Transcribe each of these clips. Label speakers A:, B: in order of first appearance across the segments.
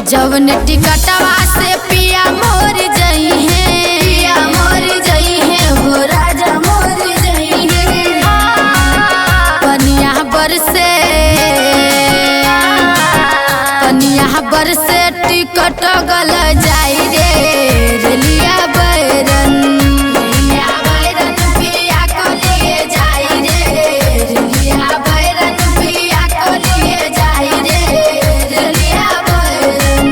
A: जवन टिकटवा से पिया मोर जई है, पिया मोर जई है हो राजा मोर जई है। पनिया बरसे टिकट गल जाई रे रेलिया बैरन, रेलिया बैरन पिया को लिए जाई रे रेलिया बैरन पिया को लिए जाई रे रेलिया बैरन।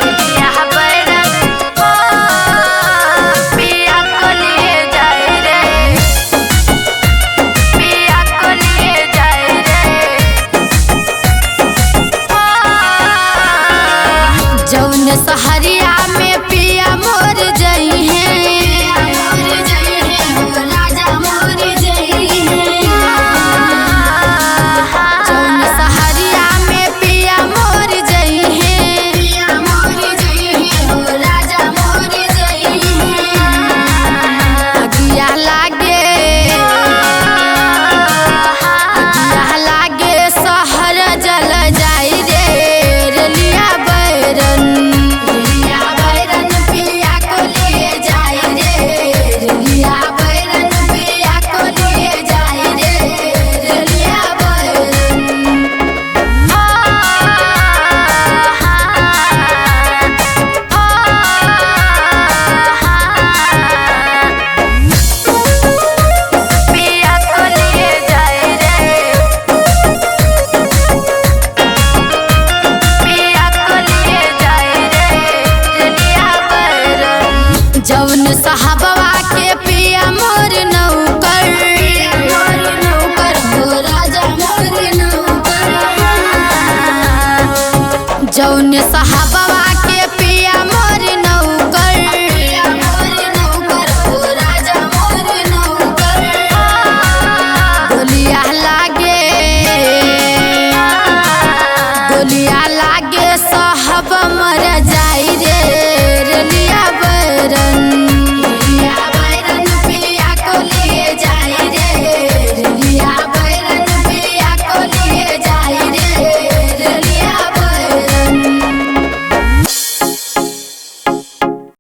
A: रेलिया बैरन पिया को लिए जाई रे पिया को लिए जाई रे। जौन सहरिया में पिया मोर जई है, मोर जई है हो राजा मोर जई है। जौन सहरिया में पिया मोर जई है, पिया मोर जई है हो राजा मोर जई है। अगिया लागे सहर जल जाई रे रेलिया बैरन, रेलिया बैरन पिया को लिए जाई रे रेलिया बैरन पिया को लिए जाई रे रेलिया बैरन। पिया को लिए जाई रे पिया को लिए जाई रे रेलिया बैरन। जौन साहबवा के पिया मोर नौकर, मोर नौकर हो राजा मोर नौकर। जौन